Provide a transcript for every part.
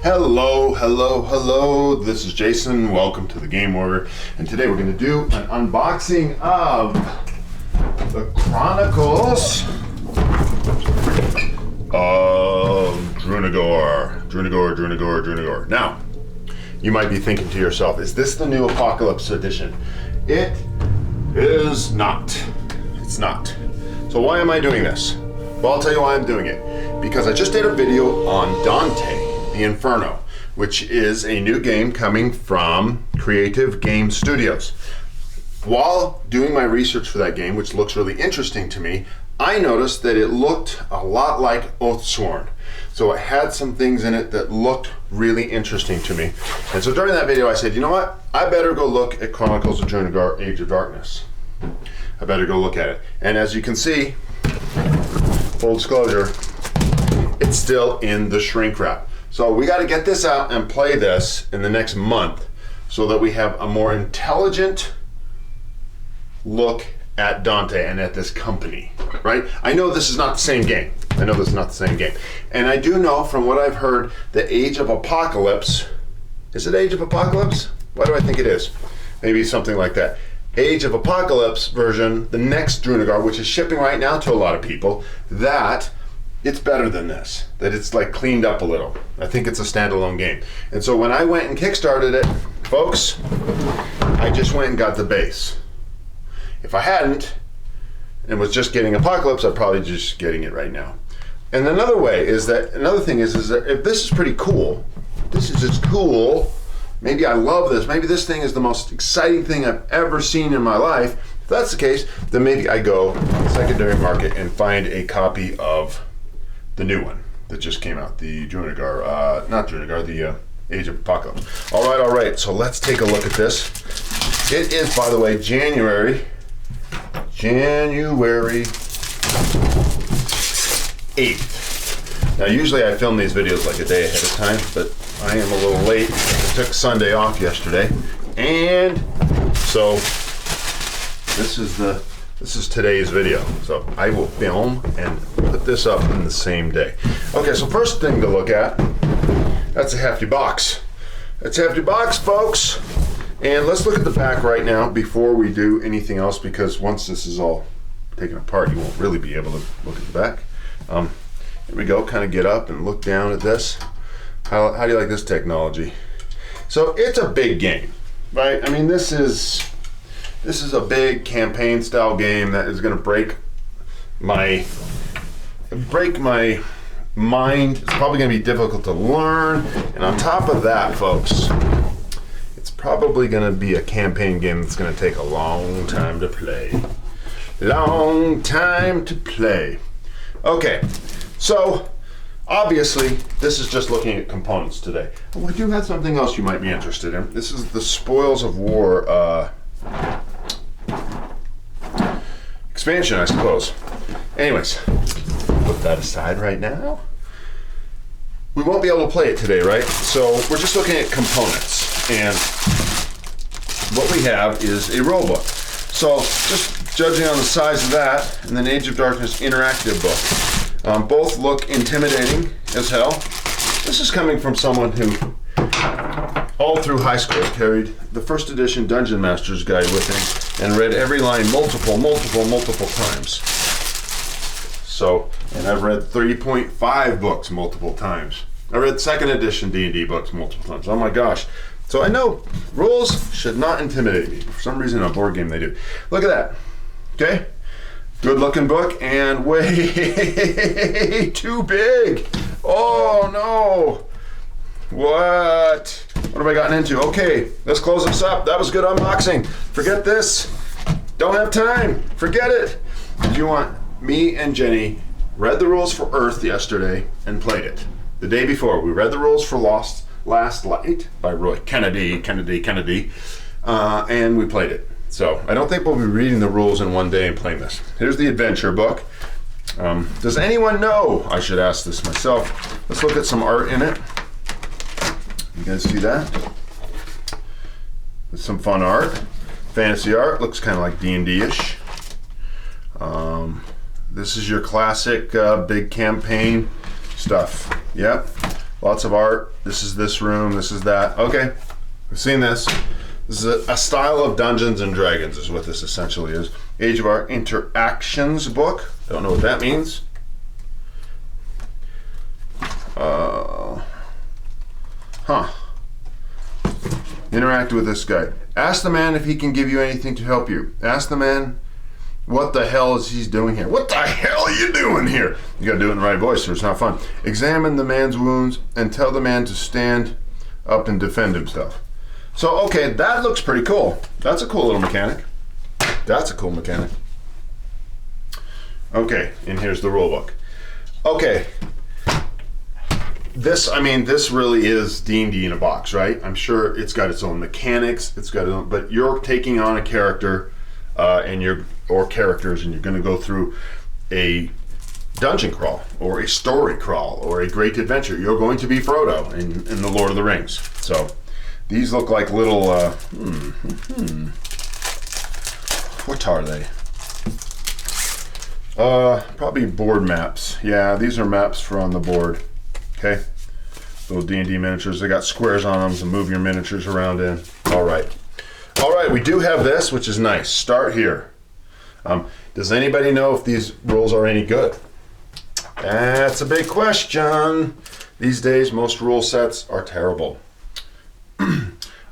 Hello, hello, hello. This is Jason. Welcome to the Game Order. And today we're going to do an unboxing of the Chronicles of Drunagor. Now, you might be thinking to yourself, is this the new Apocalypse edition? It is not. It's not. So why am I doing this? Well, I'll tell you why I'm doing it. Because I just did a video on Dante, the Inferno, which is a new game coming from Creative Game Studios. While doing my research for that game, which looks really interesting to me, I noticed that it looked a lot like Oathsworn. So it had some things in it that looked really interesting to me. And so during that video I said, you know what? I better go look at Chronicles of Drunagor, Age of Darkness. I better go look at it. And as you can see, full disclosure, it's still in the shrink wrap. So we got to get this out and play this in the next month so that we have a more intelligent look at Dante and at this company, right? I know this is not the same game. And I do know from what I've heard, the Age of Apocalypse, is it Age of Apocalypse? Why do I think it is? Maybe something like that. Age of Apocalypse version, the next Drunagor, which is shipping right now to a lot of people, that it's better than this, that it's like cleaned up a little. I think it's a standalone game. And so when I went and kickstarted it, folks, I just went and got the base. If I hadn't and was just getting Apocalypse, I'd probably just getting it right now. And another thing is that if this is pretty cool, this is just cool, maybe I love this, maybe this thing is the most exciting thing I've ever seen in my life. If that's the case, then maybe I go to the secondary market and find a copy of the new one that just came out, the the Age of Apocalypse. All right, so let's take a look at this. It is, by the way, January 8th. Now, usually I film these videos like a day ahead of time, but I am a little late. I took Sunday off yesterday, and so this is today's video. So I will film and put this up in the same day. Okay, so first thing to look at, that's a hefty box. That's a hefty box, folks. And let's look at the back right now before we do anything else, because once this is all taken apart, you won't really be able to look at the back. Here we go, kind of get up and look down at this. How do you like this technology? So it's a big game, right? I mean, this is a big campaign style game that is going to break my mind. It's probably going to be difficult to learn, and on top of that, folks, it's probably going to be a campaign game that's going to take a long time to play. Okay, so obviously this is just looking at components today. Oh, we do have something else you might be interested in. This is the Spoils of War expansion, I suppose. Anyways, put that aside right now. We won't be able to play it today, right? So we're just looking at components, and what we have is a rule book. So just judging on the size of that, and then Age of Darkness interactive book. Both look intimidating as hell. This is coming from someone who all through high school carried the first edition Dungeon Master's Guide with him and read every line multiple times. So, and I've read 3.5 books multiple times. I read second edition D&D books multiple times. Oh my gosh. So I know rules should not intimidate me. For some reason on a board game they do. Look at that. Okay? Good looking book, and way too big. Oh no. What have I gotten into? Okay, let's close this up. That was good unboxing. Forget this. Don't have time. Forget it. Did you want me and Jenny read the rules for Earth yesterday and played it? The day before, we read the rules for Last Light by Roy Kennedy, and we played it. So I don't think we'll be reading the rules in one day and playing this. Here's the adventure book. Does anyone know? I should ask this myself. Let's look at some art in it. You guys see that? There's some fun art. Fantasy art. Looks kind of like D&D-ish. This is your classic big campaign stuff. Yep. Lots of art. This is this room. This is that. Okay, we've seen this. This is a style of Dungeons and Dragons is what this essentially is. Age of Art Interactions book. Don't know what that means. Interact with this guy. Ask the man if he can give you anything to help you. Ask the man what the hell is he doing here. What the hell are you doing here? You gotta do it in the right voice or it's not fun. Examine the man's wounds and tell the man to stand up and defend himself. So, okay, that looks pretty cool. That's a cool little mechanic. That's a cool mechanic. Okay, and here's the rule book. Okay. This really is D&D in a box, right? I'm sure it's got its own mechanics. It's got its own, but you're taking on a character or characters, and you're going to go through a dungeon crawl or a story crawl or a great adventure. You're going to be Frodo in the Lord of the Rings. So these look like little. What are they? Probably board maps. Yeah, these are maps for on the board. Okay, little D&D miniatures. They got squares on them to move your miniatures around in. All right, we do have this, which is nice. Start here. Does anybody know if these rules are any good? That's a big question. These days, most rule sets are terrible.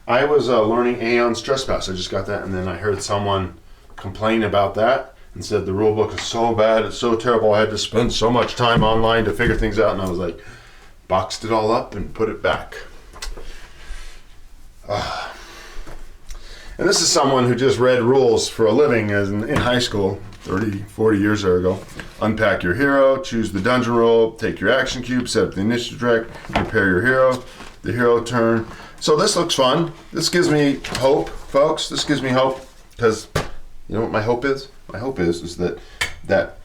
I was learning Aeon's Trespass. I just got that, and then I heard someone complain about that and said the rule book is so bad, it's so terrible, I had to spend so much time online to figure things out, and I was like, boxed it all up and put it back. And this is someone who just read rules for a living in high school 30, 40 years ago. Unpack your hero, choose the dungeon role, take your action cube, set up the initiative track, prepare your hero, the hero turn. So this looks fun. This gives me hope, folks. This gives me hope because you know what my hope is? My hope is that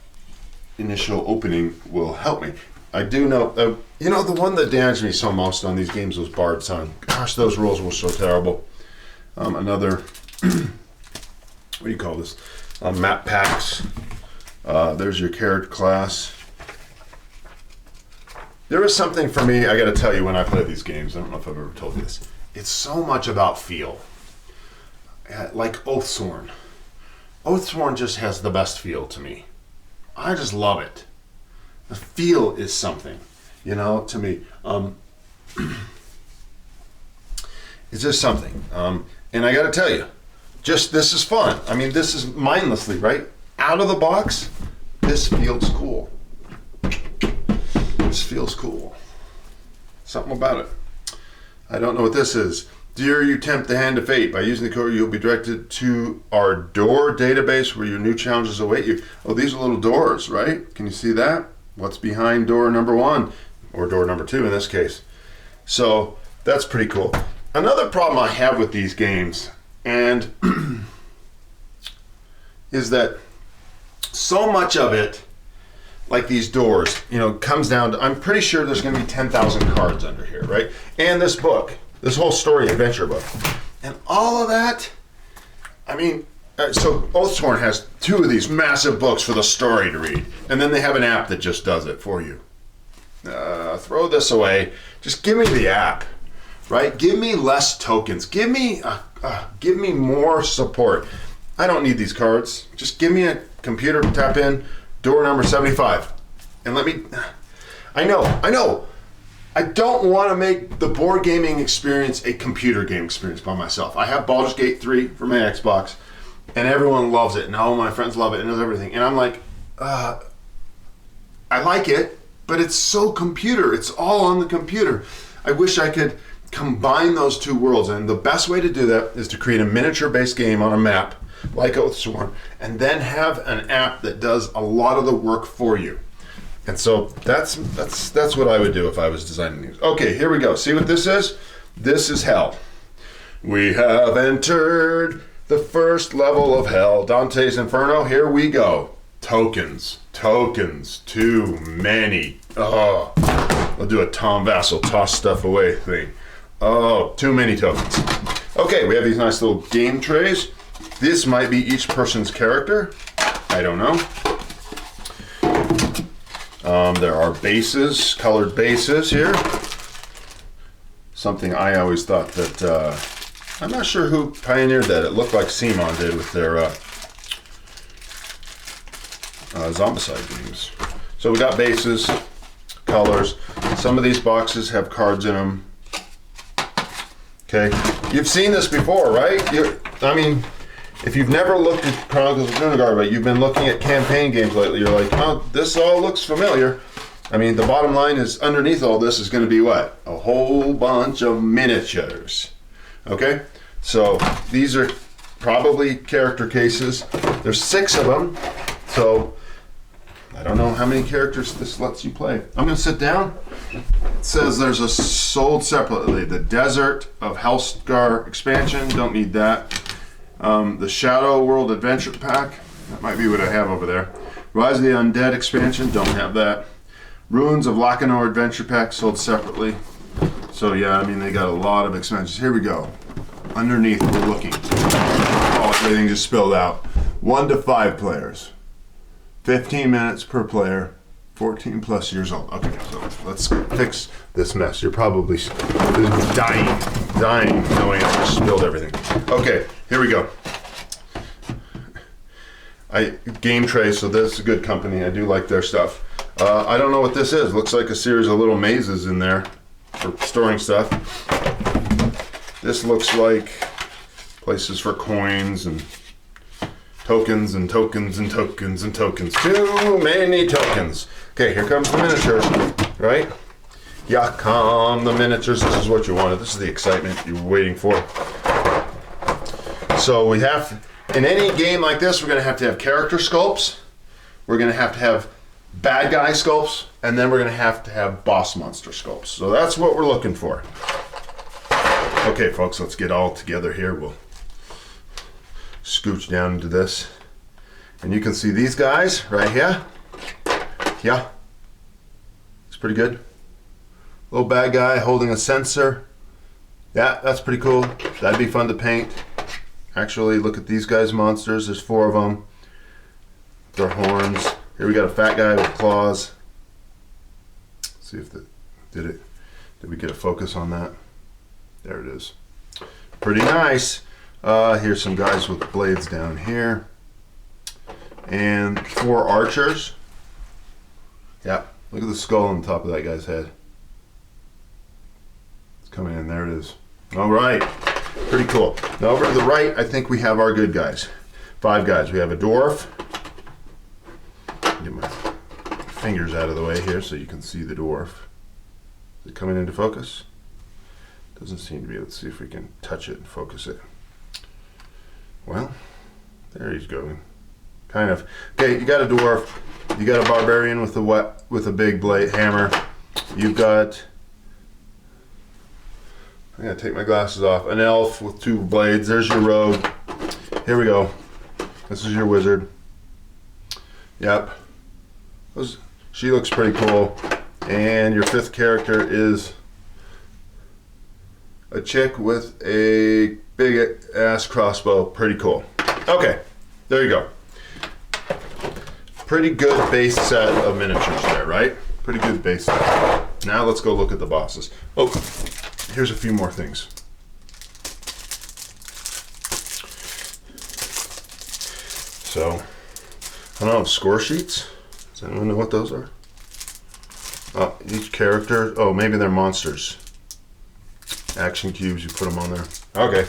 initial opening will help me. I do know, the one that damaged me so most on these games was Bard's Son. Gosh, those rules were so terrible. Another, what do you call this? Map packs. There's your character class. There is something for me, I gotta tell you, when I play these games, I don't know if I've ever told you this, it's so much about feel. Like Oathsworn. Oathsworn just has the best feel to me. I just love it. The feel is something, to me. It's just something. And I got to tell you, this is fun. I mean, this is mindlessly, right? Out of the box, this feels cool. This feels cool. Something about it. I don't know what this is. Dare you tempt the hand of fate. By using the code, you'll be directed to our door database where your new challenges await you. Oh, these are little doors, right? Can you see that? What's behind door number 1? Or door number 2 in this case. So that's pretty cool. Another problem I have with these games and is that so much of it, like these doors, comes down to, I'm pretty sure there's going to be 10,000 cards under here, right? And this book, this whole story adventure book. And all of that, so Oathsworn has 2 of these massive books for the story to read. And then they have an app that just does it for you. Throw this away. Just give me the app, right? Give me less tokens. Give me more support. I don't need these cards. Just give me a computer, tap in, door number 75. And let me, I know. I don't want to make the board gaming experience a computer game experience by myself. I have Baldur's Gate 3 for my Xbox, and everyone loves it, and all my friends love it, and knows everything. And I'm like, I like it, but it's so computer. It's all on the computer. I wish I could combine those 2 worlds, and the best way to do that is to create a miniature-based game on a map, like Oathsworn, and then have an app that does a lot of the work for you. And so that's what I would do if I was designing these. Okay, here we go. See what this is? This is hell. We have entered the first level of hell. Dante's Inferno. Here we go. Tokens. Too many. Oh, I'll do a Tom Vassal toss stuff away thing. Oh, too many tokens. Okay, we have these nice little game trays. This might be each person's character. I don't know. There are bases, colored bases here. something I always thought that, I'm not sure who pioneered that. It looked like Simon did with their Zombicide games. So we got bases, colors. Some of these boxes have cards in them. Okay, you've seen this before, right? I mean, if you've never looked at Chronicles of Drunagor, but you've been looking at campaign games lately, you're like, oh, this all looks familiar. I mean, the bottom line is underneath all this is going to be what? A whole bunch of miniatures. Okay, so these are probably character cases. There's 6 of them, so I don't know how many characters this lets you play. I'm going to sit down. It says there's a sold separately. The Desert of Hellscar expansion, don't need that. The Shadow World Adventure Pack, that might be what I have over there. Rise of the Undead expansion, don't have that. Ruins of Lacanor Adventure Pack, sold separately. So yeah, I mean, they got a lot of expansions. Here we go. Underneath, we're looking. Oh, everything just spilled out. 1 to 5 players. 15 minutes per player. 14 plus years old. Okay, so let's fix this mess. You're probably dying knowing I just spilled everything. Okay, here we go. Game Tray, so this is a good company. I do like their stuff. I don't know what this is. Looks like a series of little mazes in there for storing stuff. This looks like places for coins and tokens and tokens and tokens and tokens. Too many tokens. Okay, here comes the miniatures, right? Yeah, come the miniatures. This is what you wanted. This is the excitement you were waiting for. So we have, in any game like this, we're going to have character sculpts. We're going to have bad guy sculpts, and then we're going to have boss monster sculpts. So that's what we're looking for. Okay, folks, let's get all together here. We'll scooch down into this. And you can see these guys right here. Yeah. It's pretty good. Little bad guy holding a sensor. Yeah, that's pretty cool. That'd be fun to paint. Actually, look at these guys' monsters. There's 4 of them. Their horns. Here we got a fat guy with claws. Let's see if did we get a focus on that? There it is. Pretty nice. Here's some guys with blades down here. And 4 archers. Yeah, look at the skull on the top of that guy's head. It's coming in, there it is. All right, pretty cool. Now over to the right, I think we have our good guys. 5 guys. We have a dwarf. Get my fingers out of the way here so you can see the dwarf. Is it coming into focus? Doesn't seem to be. Let's see if we can touch it and focus it. Well, there he's going. Kind of. Okay, you got a dwarf. You got a barbarian with a big blade hammer. You've got, I gotta take my glasses off. An elf with 2 blades. There's your rogue. Here we go. This is your wizard. Yep. She looks pretty cool. And your 5th character is a chick with a big ass crossbow. Pretty cool. Okay, there you go. Pretty good base set of miniatures there, right? Pretty good base set. Now let's go look at the bosses. Oh, here's a few more things. So, I don't know, score sheets? Does anyone know what those are? Each character, oh, maybe they're monsters. Action cubes, you put them on there. Okay.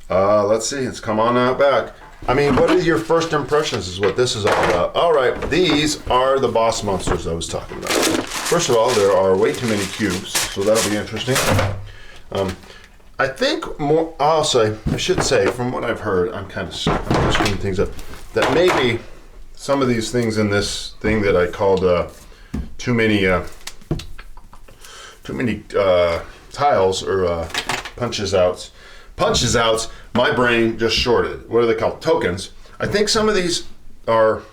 Let's see, let's come on out back. I mean, what are your first impressions is what this is all about. All right, these are the boss monsters I was talking about. First of all, there are way too many cubes, so that'll be interesting. I think more, I should say, from what I've heard, I'm just screwing things up, that maybe some of these things in this thing that I called too many tiles or punches outs, my brain just shorted. What are they called? Tokens. I think some of these are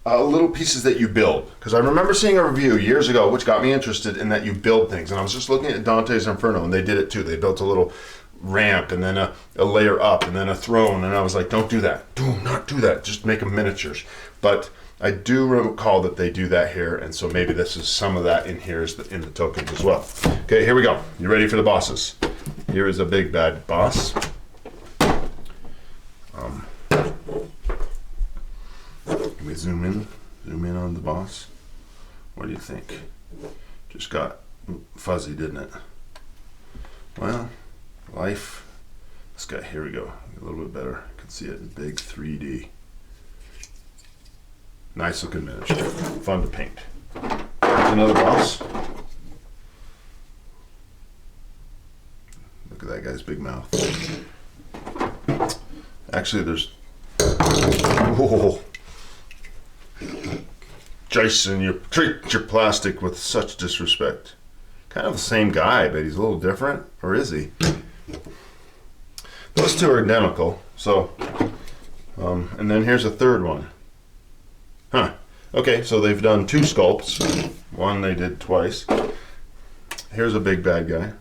little pieces that you build. Because I remember seeing a review years ago, which got me interested in that you build things. And I was just looking at Dante's Inferno, and they did it too. They built a little ramp, and then a layer up, and then a throne. And I was like, don't do that. Do not do that. Just make them miniatures. But I do recall that they do that here, and so maybe this is some of that in here in the tokens as well. Okay, here we go. You ready for the bosses? Here is a big bad boss. Let me zoom in on the boss. What do you think? Just got fuzzy, didn't it? Well, life. This guy, here we go. A little bit better. You can see it in big 3D. Nice looking miniature. Fun to paint. Here's another boss. Look at that guy's big mouth. Actually, there's... Whoa. Jason, you treat your plastic with such disrespect. Kind of the same guy, but he's a little different. Or is he? Those two are identical. So, and then here's a third one. Huh. Okay, so they've done 2 sculpts. One they did twice. Here's a big bad guy.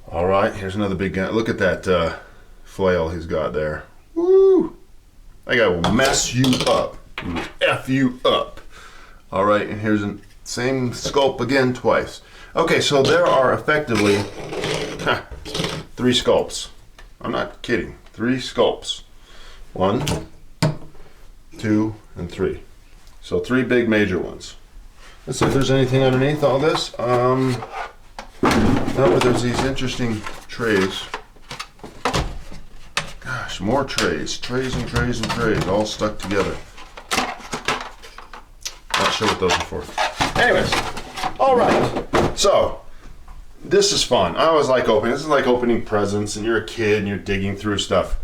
All right, here's another big guy. Look at that flail he's got there. Woo! That guy will mess you up. He will F you up. All right, and here's the same sculpt again twice. Okay, so there are effectively 3 sculpts. I'm not kidding. 3 sculpts. 1, 2, and 3. So 3 big major ones. Let's see if there's anything underneath all this. No, but there's these interesting trays. Gosh, more trays. Trays and trays and trays, all stuck together. Not sure what those are for. Anyways, all right. So, this is fun. I always like opening. This is like opening presents, and you're a kid, and you're digging through stuff.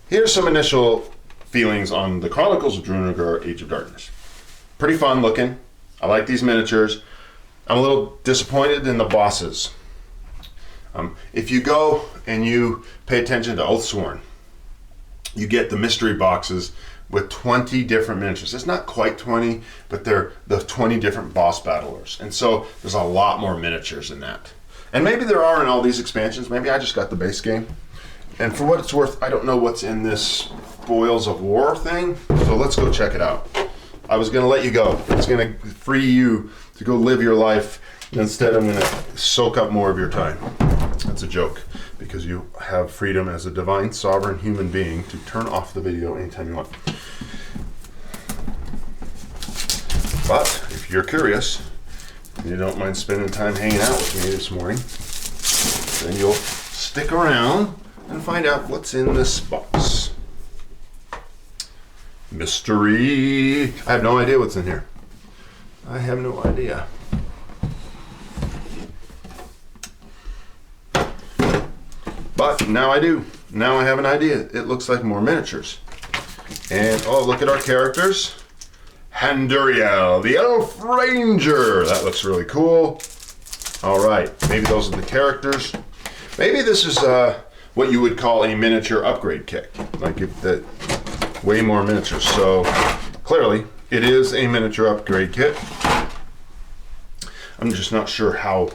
Here's some initial feelings on the Chronicles of Drunagor, Age of Darkness. Pretty fun looking. I like these miniatures. I'm a little disappointed in the bosses. If you go and you pay attention to Oathsworn, you get the mystery boxes with 20 different miniatures. It's not quite 20, but they're the 20 different boss battlers. And so there's a lot more miniatures in that. And maybe there are in all these expansions. Maybe I just got the base game. And for what it's worth, I don't know what's in this Spoils of War thing. So let's go check it out. I was going to let you go. It's going to free you to go live your life. Instead, I'm going to soak up more of your time. That's a joke, because you have freedom as a divine, sovereign human being to turn off the video anytime you want. But if you're curious, and you don't mind spending time hanging out with me this morning, then you'll stick around and find out what's in this box. Mystery. I have no idea what's in here. I have no idea. But now I do. Now I have an idea. It looks like more miniatures. And oh, look at our characters. Handuriel, the Elf Ranger. That looks really cool. All right, maybe those are the characters. Maybe this is what you would call a miniature upgrade kit. Like that, way more miniatures. So clearly, it is a miniature upgrade kit. I'm just not sure how.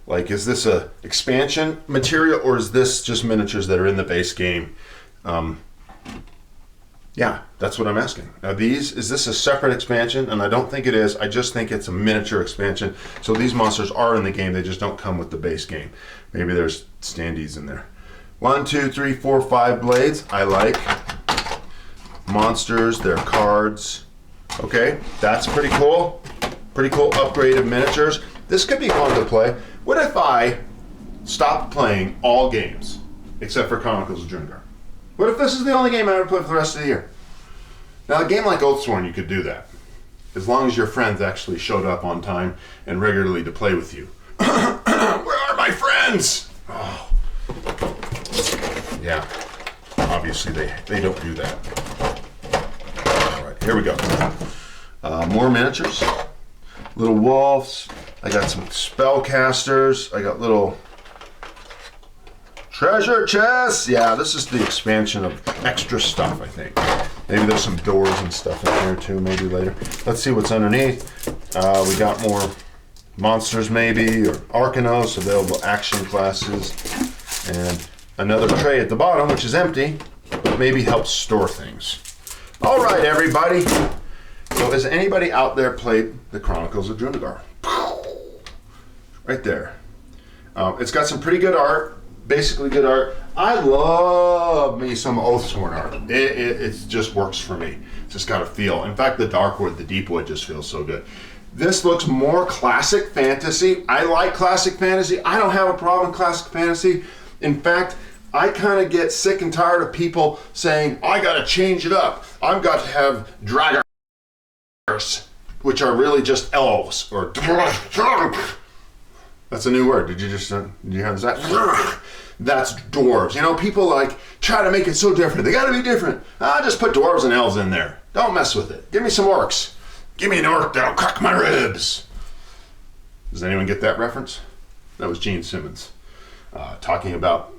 Like, is this a expansion material, or is this just miniatures that are in the base game? Yeah, that's what I'm asking. Now is this a separate expansion? And I don't think it is. I just think it's a miniature expansion. So these monsters are in the game. They just don't come with the base game. Maybe there's standees in there. 1, 2, 3, 4, 5 blades. I like monsters, their cards. Okay, that's pretty cool. Pretty cool upgrade of miniatures. This could be fun to play. What if I stopped playing all games except for Chronicles of Drunagor? What if this is the only game I ever play for the rest of the year? Now, a game like Oathsworn, you could do that, as long as your friends actually showed up on time and regularly to play with you. Where are my friends? Oh. Yeah, obviously they don't do that. All right, here we go. More miniatures. Little wolves. I got some spellcasters. I got little treasure chests. Yeah, this is the expansion of extra stuff, I think. Maybe there's some doors and stuff in here too, maybe later. Let's see what's underneath. We got more monsters maybe, or Arcanos, available action classes. And another tray at the bottom, which is empty. maybe help store things. All right, everybody. So has anybody out there played the Chronicles of Drunagor? Right there. It's got some pretty good art, basically good art. I love me some Oathsworn art. It just works for me. It's just got a feel. In fact, the dark wood, the deep wood just feels so good. This looks more classic fantasy. I like classic fantasy. I don't have a problem with classic fantasy. In fact, I kind of get sick and tired of people saying, I gotta change it up. I've got to have dragons, which are really just elves, or that's a new word. Did you have that? That's dwarves. You know, people like try to make it so different. They gotta be different. Just put dwarves and elves in there. Don't mess with it. Give me some orcs. Give me an orc that'll crack my ribs. Does anyone get that reference? That was Gene Simmons talking about,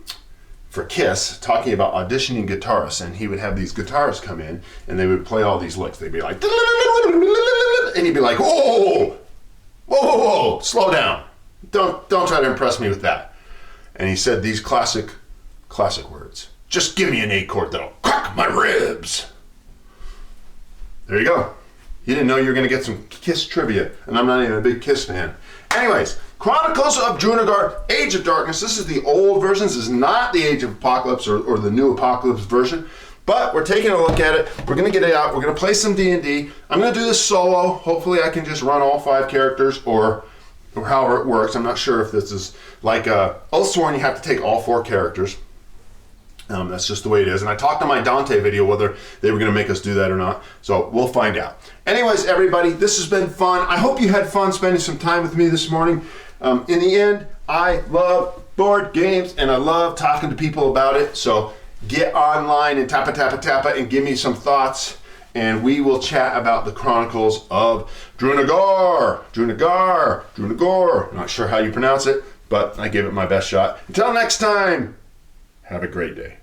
for Kiss, talking about auditioning guitarists, and he would have these guitarists come in and they would play all these licks. They'd be like, and he'd be like, whoa, whoa, whoa, whoa, slow down. Don't try to impress me with that. And he said these classic words. Just give me an A chord that'll crack my ribs. There you go. You didn't know you were going to get some Kiss trivia, and I'm not even a big Kiss fan. Anyways, Chronicles of Drunagor, Age of Darkness. This is the old version. This is not the Age of Apocalypse or the new Apocalypse version, but we're taking a look at it. We're going to get it out. We're going to play some D&D. I'm going to do this solo. Hopefully I can just run all 5 characters or however it works. I'm not sure if this is like Oathsworn, you have to take all 4 characters. That's just the way it is. And I talked in my Dante video whether they were going to make us do that or not. So we'll find out. Anyways, everybody, this has been fun. I hope you had fun spending some time with me this morning. In the end, I love board games and I love talking to people about it. So get online and tappa and give me some thoughts. And we will chat about the Chronicles of Drunagor. Drunagor. Not sure how you pronounce it, but I gave it my best shot. Until next time, have a great day.